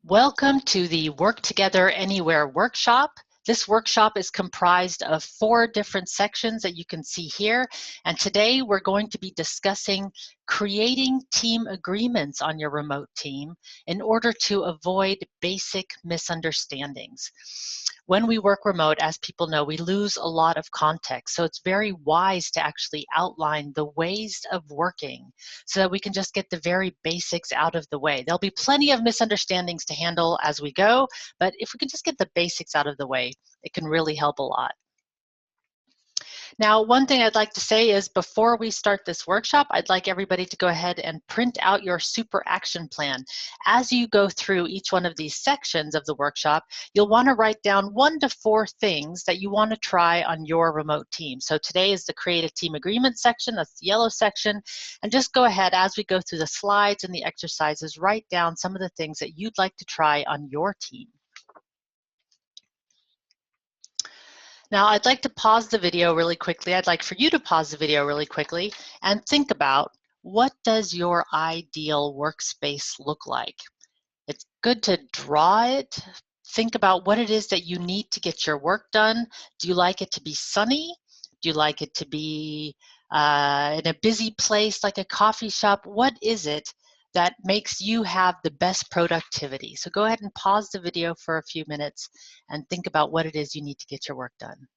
Welcome to the Work Together Anywhere workshop. This workshop is comprised of 4 different sections that you can see here. And today we're going to be discussing creating team agreements on your remote team in order to avoid basic misunderstandings. When we work remote, as people know, we lose a lot of context. So it's very wise to actually outline the ways of working so that we can just get the very basics out of the way. There'll be plenty of misunderstandings to handle as we go, but if we can just get the basics out of the way, it can really help a lot. Now, one thing I'd like to say is before we start this workshop, I'd like everybody to go ahead and print out your super action plan. As you go through each one of these sections of the workshop, you'll want to write down 1 to 4 things that you want to try on your remote team. So today is the create a team agreement section, that's the yellow section, and just go ahead as we go through the slides and the exercises, write down some of the things that you'd like to try on your team. Now, I'd like to pause the video really quickly. I'd like for you to pause the video really quickly and think about, what does your ideal workspace look like? It's good to draw it. Think about what it is that you need to get your work done. Do you like it to be sunny? Do you like it to be in a busy place like a coffee shop? What is it that makes you have the best productivity? So go ahead and pause the video for a few minutes and think about what it is you need to get your work done.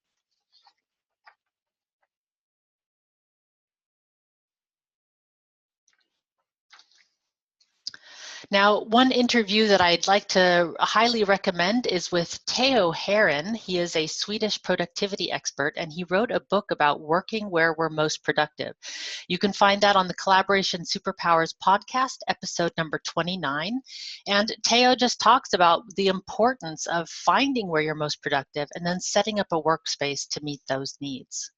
Now, one interview that I'd like to highly recommend is with Teo Heron. He is a Swedish productivity expert, and he wrote a book about working where we're most productive. You can find that on the Collaboration Superpowers podcast, episode number 29. And Teo just talks about the importance of finding where you're most productive and then setting up a workspace to meet those needs.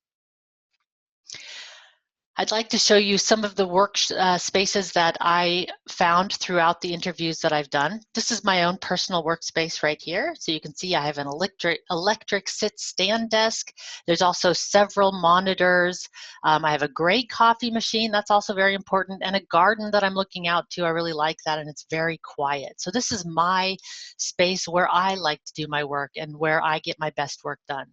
I'd like to show you some of the work spaces that I found throughout the interviews that I've done. This is my own personal workspace right here. So you can see I have an electric sit-stand desk. There's also several monitors. I have a great coffee machine. That's also very important. And a garden that I'm looking out to. I really like that, and it's very quiet. So this is my space where I like to do my work and where I get my best work done.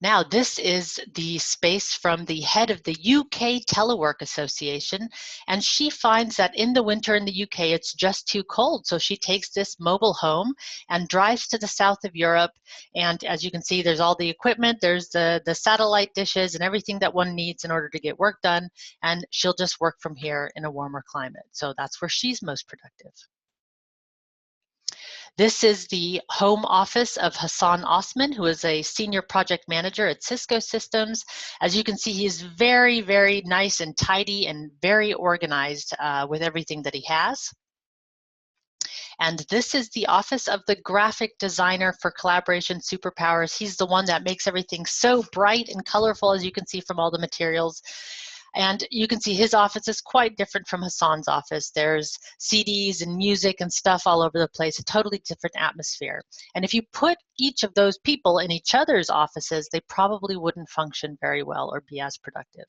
Now, this is the space from the head of the UK Telework Association, and she finds that in the winter in the UK, it's just too cold. So she takes this mobile home and drives to the south of Europe. And as you can see, there's all the equipment, there's the satellite dishes and everything that one needs in order to get work done. And she'll just work from here in a warmer climate. So that's where she's most productive. This is the home office of Hassan Osman, who is a senior project manager at Cisco Systems. As you can see, he is very, very nice and tidy and very organized with everything that he has. And this is the office of the graphic designer for Collaboration Superpowers. He's the one that makes everything so bright and colorful, as you can see from all the materials. And you can see his office is quite different from Hassan's office. There's CDs and music and stuff all over the place, a totally different atmosphere. And if you put each of those people in each other's offices, they probably wouldn't function very well or be as productive.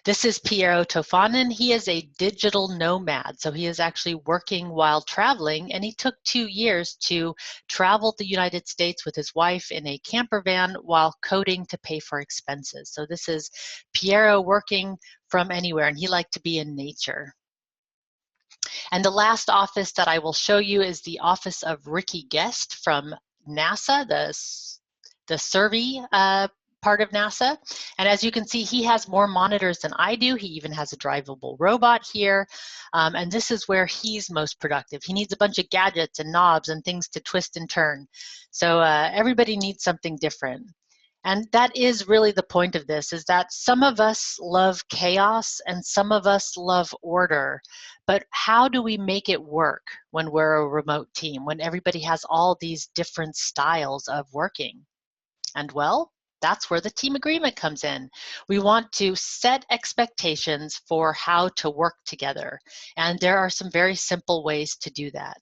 This is Piero Tofanin. He is a digital nomad, so he is actually working while traveling, and he took 2 years to travel the United States with his wife in a camper van while coding to pay for expenses. So this is Piero working from anywhere, and he liked to be in nature. And the last office that I will show you is the office of Ricky Guest from NASA, the survey part of NASA. And as you can see, he has more monitors than I do. He even has a drivable robot here. And this is where he's most productive. He needs a bunch of gadgets and knobs and things to twist and turn. So everybody needs something different. And that is really the point of this, is that some of us love chaos and some of us love order. But how do we make it work when we're a remote team, when everybody has all these different styles of working? And well, that's where the team agreement comes in. We want to set expectations for how to work together. And there are some very simple ways to do that.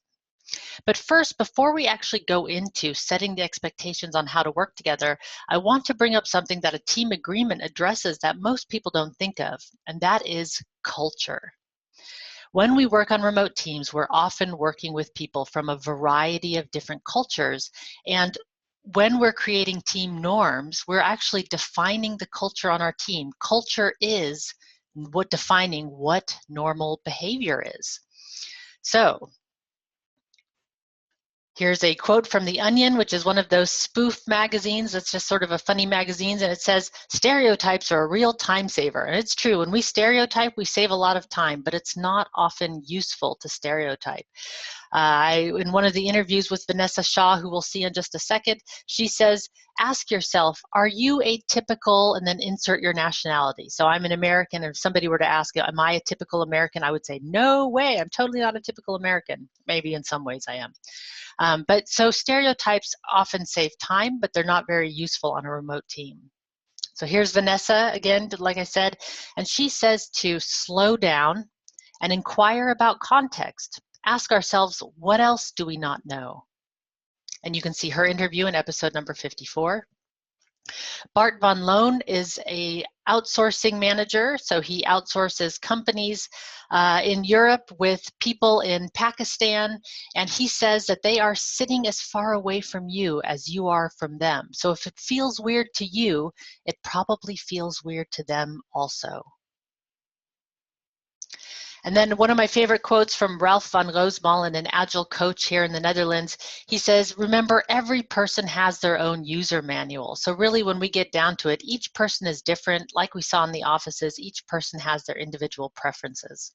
But first, before we actually go into setting the expectations on how to work together, I want to bring up something that a team agreement addresses that most people don't think of, and that is culture. When we work on remote teams, we're often working with people from a variety of different cultures. And when we're creating team norms, we're actually defining the culture on our team. Culture is defining what normal behavior is. So here's a quote from The Onion, which is one of those spoof magazines that's just sort of a funny magazine, and it says, stereotypes are a real time saver. And it's true, when we stereotype, we save a lot of time, but it's not often useful to stereotype. In one of the interviews with Vanessa Shaw, who we'll see in just a second, she says, ask yourself, are you a typical, and then insert your nationality. So I'm an American, and if somebody were to ask, am I a typical American? I would say, no way, I'm totally not a typical American. Maybe in some ways I am. But so stereotypes often save time, but they're not very useful on a remote team. So here's Vanessa again, like I said, and she says to slow down and inquire about context. Ask ourselves, what else do we not know? And you can see her interview in episode number 54. Bart Van Loon is a outsourcing manager, so he outsources companies in Europe with people in Pakistan, and he says that they are sitting as far away from you as you are from them. So if it feels weird to you, it probably feels weird to them also. And then one of my favorite quotes from Ralph van Roosmalen, an agile coach here in the Netherlands, he says, remember, every person has their own user manual. So really, when we get down to it, each person is different. Like we saw in the offices, each person has their individual preferences.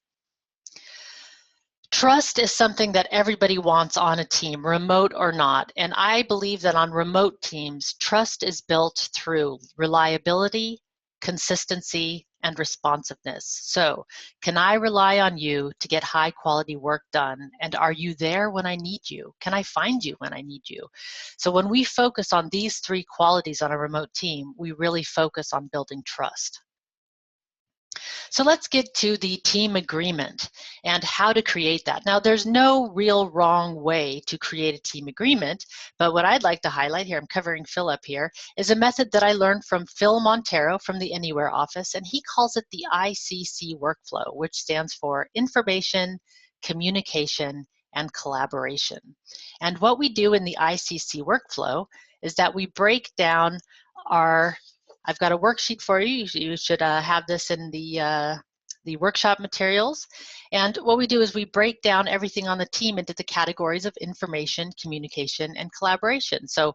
Trust is something that everybody wants on a team, remote or not. And I believe that on remote teams, trust is built through reliability, consistency, and responsiveness. So, can I rely on you to get high quality work done? And are you there when I need you? Can I find you when I need you? So when we focus on these three qualities on a remote team, we really focus on building trust. So let's get to the team agreement and how to create that. Now, there's no real wrong way to create a team agreement, but what I'd like to highlight here, I'm covering Phil up here, is a method that I learned from Phil Montero from the Anywhere office, and he calls it the ICC workflow, which stands for Information, Communication, and Collaboration. And what we do in the ICC workflow is that we break down our I've got a worksheet for you. You should have this in the workshop materials. And what we do is we break down everything on the team into the categories of information, communication, and collaboration. So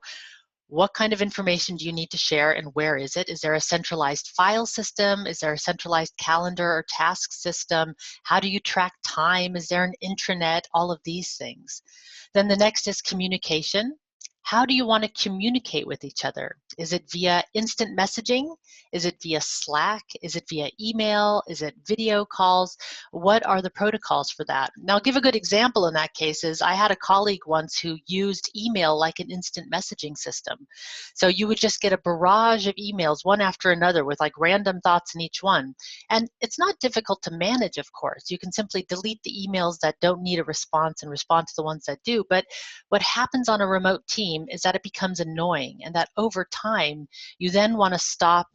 what kind of information do you need to share and where is it? Is there a centralized file system? Is there a centralized calendar or task system? How do you track time? Is there an intranet? All of these things. Then the next is communication. How do you want to communicate with each other? Is it via instant messaging? Is it via Slack? Is it via email? Is it video calls? What are the protocols for that? Now, I'll give a good example in that case is I had a colleague once who used email like an instant messaging system. So you would just get a barrage of emails, one after another, with like random thoughts in each one. And it's not difficult to manage, of course. You can simply delete the emails that don't need a response and respond to the ones that do. But what happens on a remote team is that it becomes annoying, and that over time, you then want to stop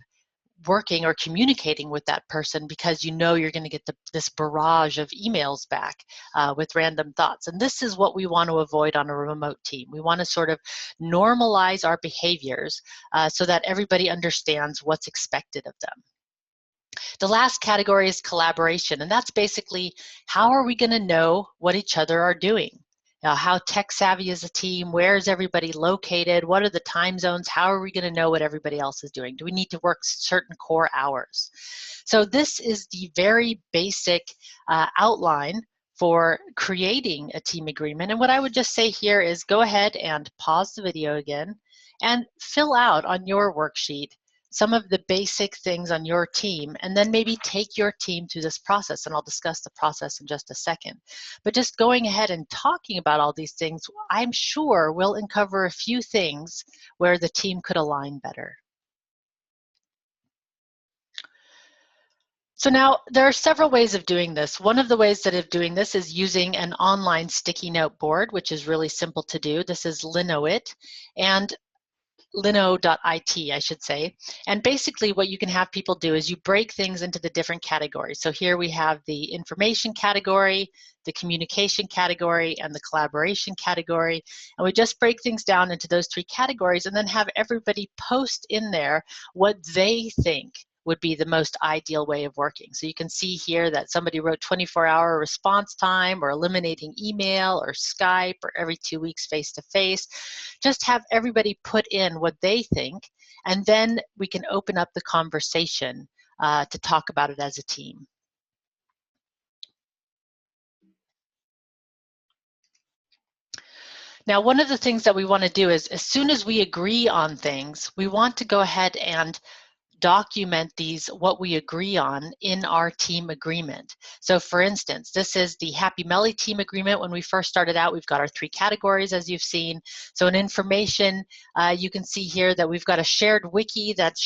working or communicating with that person because you know you're going to get this barrage of emails back with random thoughts. And this is what we want to avoid on a remote team. We want to sort of normalize our behaviors so that everybody understands what's expected of them. The last category is collaboration, and that's basically how are we going to know what each other are doing? How tech savvy is the team? Where is everybody located? What are the time zones? How are we going to know what everybody else is doing? Do we need to work certain core hours? So this is the very basic outline for creating a team agreement. And what I would just say here is go ahead and pause the video again and fill out on your worksheet some of the basic things on your team, and then maybe take your team through this process, and I'll discuss the process in just a second. But just going ahead and talking about all these things, I'm sure will uncover a few things where the team could align better. So now there are several ways of doing this. One of the ways of doing this is using an online sticky note board, which is really simple to do. This is Linoit, and Lino.it, I should say. And basically what you can have people do is you break things into the different categories. So here we have the information category, the communication category, and the collaboration category. And we just break things down into those three categories and then have everybody post in there what they think would be the most ideal way of working. So you can see here that somebody wrote 24-hour response time, or eliminating email, or Skype, or every 2 weeks face-to-face. Just have everybody put in what they think, and then we can open up the conversation to talk about it as a team. Now, one of the things that we want to do is, as soon as we agree on things, we want to go ahead and document what we agree on in our team agreement. So for instance, this is the Happy Melly team agreement. When we first started out, we've got our three categories, as you've seen. So in information, you can see here that we've got a shared wiki that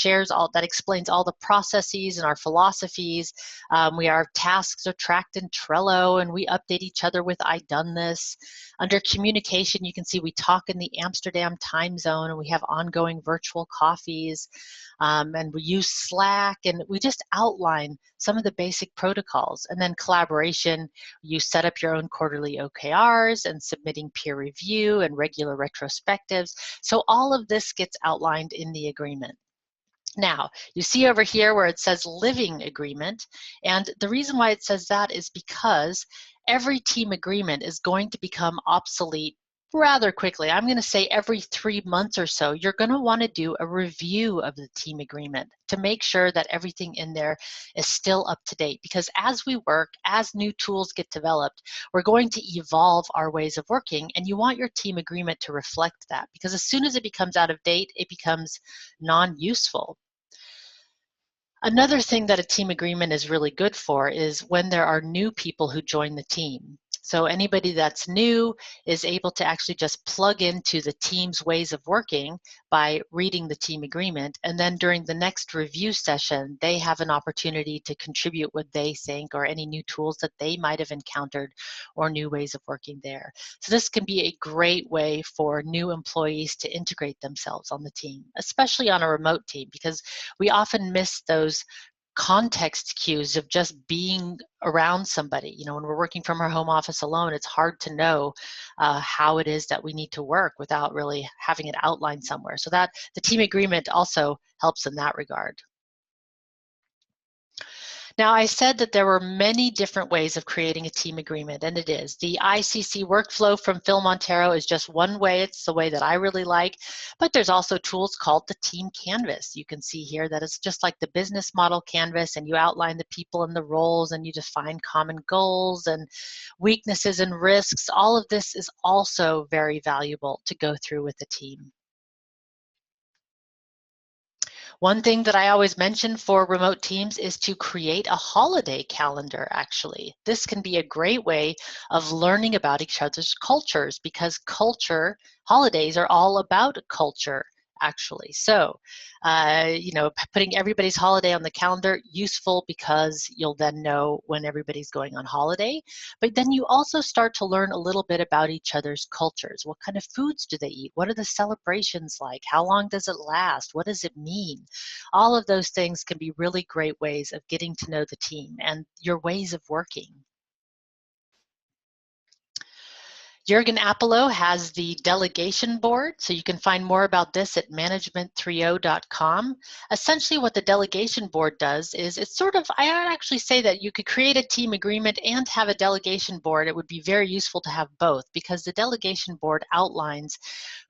explains all the processes and our philosophies. Our tasks are tracked in Trello, and we update each other with "I done this." Under communication, you can see we talk in the Amsterdam time zone, and we have ongoing virtual coffees. And we use Slack, and we just outline some of the basic protocols. And then collaboration, you set up your own quarterly OKRs and submitting peer review and regular retrospectives. So all of this gets outlined in the agreement. Now, you see over here where it says living agreement, and the reason why it says that is because every team agreement is going to become obsolete rather quickly. I'm going to say every 3 months or so, you're going to want to do a review of the team agreement to make sure that everything in there is still up to date. Because as we work, as new tools get developed, we're going to evolve our ways of working, and you want your team agreement to reflect that, because as soon as it becomes out of date, it becomes non-useful. Another thing that a team agreement is really good for is when there are new people who join the team. So anybody that's new is able to actually just plug into the team's ways of working by reading the team agreement. And then during the next review session, they have an opportunity to contribute what they think, or any new tools that they might have encountered, or new ways of working there. So this can be a great way for new employees to integrate themselves on the team, especially on a remote team, because we often miss those context cues of just being around somebody. When we're working from our home office alone, it's hard to know how it is that we need to work without really having it outlined somewhere. So that the team agreement also helps in that regard. Now, I said that there were many different ways of creating a team agreement, and it is. The ICC workflow from Phil Montero is just one way. It's the way that I really like, but there's also tools called the team canvas. You can see here that it's just like the business model canvas, and you outline the people and the roles, and you define common goals and weaknesses and risks. All of this is also very valuable to go through with the team. One thing that I always mention for remote teams is to create a holiday calendar, actually. This can be a great way of learning about each other's cultures, because holidays are all about culture, actually. So, putting everybody's holiday on the calendar, useful because you'll then know when everybody's going on holiday. But then you also start to learn a little bit about each other's cultures. What kind of foods do they eat? What are the celebrations like? How long does it last? What does it mean? All of those things can be really great ways of getting to know the team and your ways of working. Jürgen Appelo has the delegation board, so you can find more about this at management30.com. Essentially what the delegation board does is it's sort of, I would actually say that you could create a team agreement and have a delegation board. It would be very useful to have both, because the delegation board outlines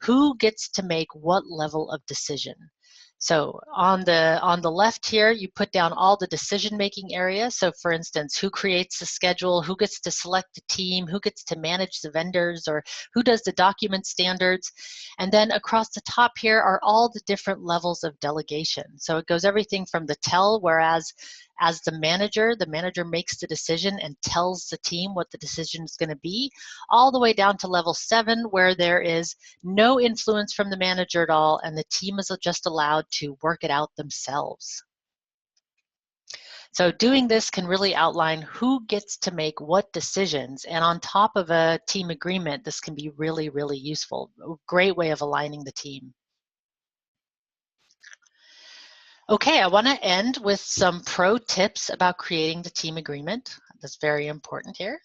who gets to make what level of decision. So on the left here, you put down all the decision-making areas. So for instance, who creates the schedule, who gets to select the team, who gets to manage the vendors, or who does the document standards. And then across the top here are all the different levels of delegation. So it goes everything from the tell, whereas as the manager makes the decision and tells the team what the decision is going to be, all the way down to level 7, where there is no influence from the manager at all, and the team is just allowed to work it out themselves. So doing this can really outline who gets to make what decisions, and on top of a team agreement, this can be really, really useful. A great way of aligning the team. Okay, I want to end with some pro tips about creating the team agreement. That's very important here.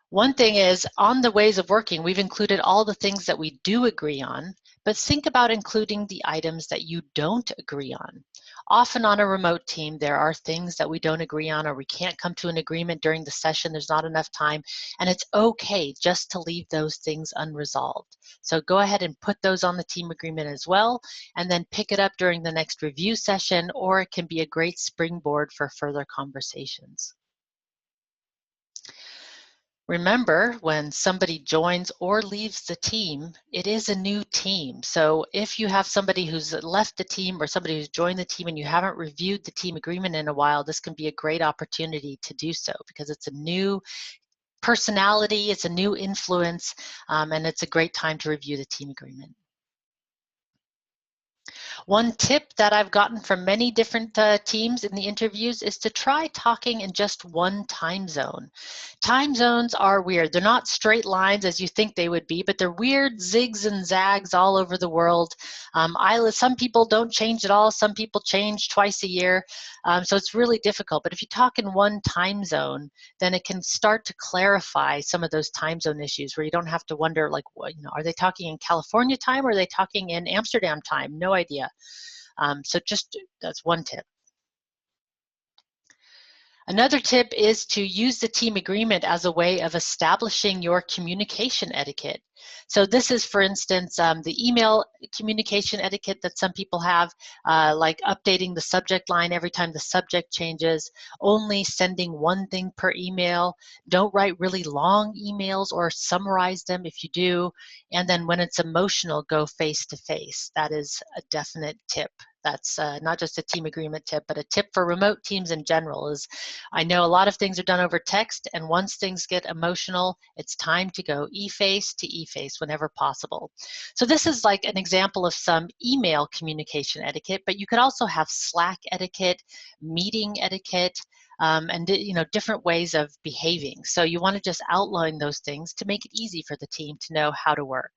One thing is, on the ways of working, we've included all the things that we do agree on, but think about including the items that you don't agree on. Often on a remote team, there are things that we don't agree on, or we can't come to an agreement during the session, there's not enough time, and it's okay just to leave those things unresolved. So go ahead and put those on the team agreement as well, and then pick it up during the next review session, or it can be a great springboard for further conversations. Remember, when somebody joins or leaves the team, it is a new team. So if you have somebody who's left the team or somebody who's joined the team and you haven't reviewed the team agreement in a while, this can be a great opportunity to do so because it's a new personality, it's a new influence, and it's a great time to review the team agreement. One tip that I've gotten from many different teams in the interviews is to try talking in just one time zone. Time zones are weird. They're not straight lines as you think they would be, but they're weird zigs and zags all over the world. Some people don't change at all. Some people change twice a year. So it's really difficult. But if you talk in one time zone, then it can start to clarify some of those time zone issues where you don't have to wonder, like, are they talking in California time or are they talking in Amsterdam time? No idea. So that's one tip. Another tip is to use the team agreement as a way of establishing your communication etiquette. So this is, for instance, the email communication etiquette that some people have, like updating the subject line every time the subject changes, only sending one thing per email, don't write really long emails or summarize them if you do, and then when it's emotional, go face to face. That is a definite tip. That's not just a team agreement tip, but a tip for remote teams in general is I know a lot of things are done over text, and once things get emotional, it's time to go e-face to e-face whenever possible. So this is like an example of some email communication etiquette, but you could also have Slack etiquette, meeting etiquette, and different ways of behaving. So you want to just outline those things to make it easy for the team to know how to work.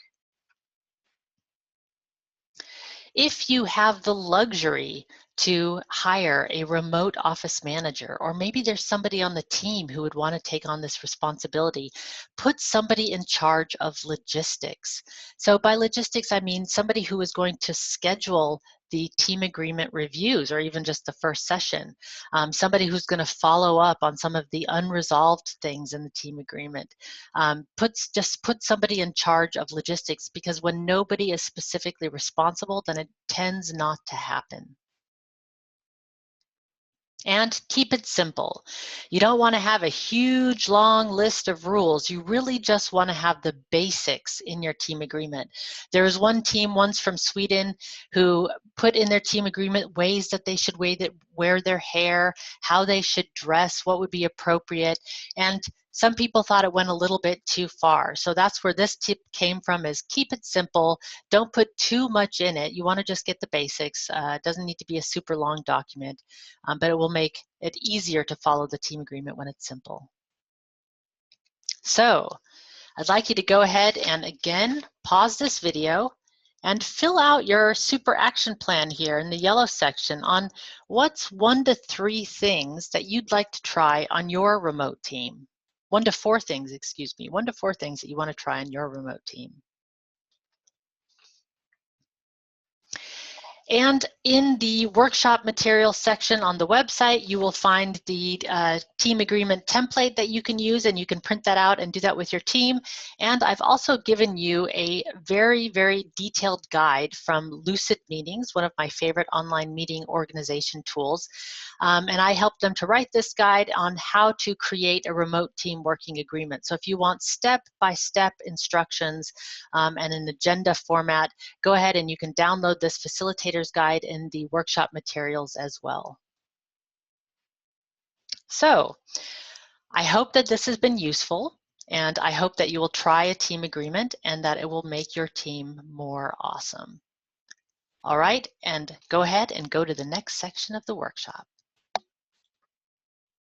If you have the luxury to hire a remote office manager, or maybe there's somebody on the team who would want to take on this responsibility, put somebody in charge of logistics. So by logistics, I mean somebody who is going to schedule the team agreement reviews or even just the first session, somebody who's going to follow up on some of the unresolved things in the team agreement. Just put somebody in charge of logistics, because when nobody is specifically responsible, then it tends not to happen. And keep it simple. You don't want to have a huge long list of rules. You really just want to have the basics in your team agreement. There was one team once from Sweden who put in their team agreement ways that they should wear their hair, how they should dress, what would be appropriate. And some people thought it went a little bit too far. So that's where this tip came from, is keep it simple. Don't put too much in it. You want to just get the basics. It doesn't need to be a super long document, but it will make it easier to follow the team agreement when it's simple. So I'd like you to go ahead and again, pause this video and fill out your super action plan here in the yellow section on what's 1 to 3 things that you'd like to try on your remote team. 1 to 4 things, excuse me, 1 to 4 things that you want to try on your remote team. And in the workshop material section on the website, you will find the team agreement template that you can use, and you can print that out and do that with your team. And I've also given you a very, very detailed guide from Lucid Meetings, one of my favorite online meeting organization tools. And I helped them to write this guide on how to create a remote team working agreement. So if you want step-by-step instructions and an agenda format, go ahead and you can download this facilitator's guide in the workshop materials as well. So I hope that this has been useful, and I hope that you will try a team agreement and that it will make your team more awesome. All right, and go ahead and go to the next section of the workshop.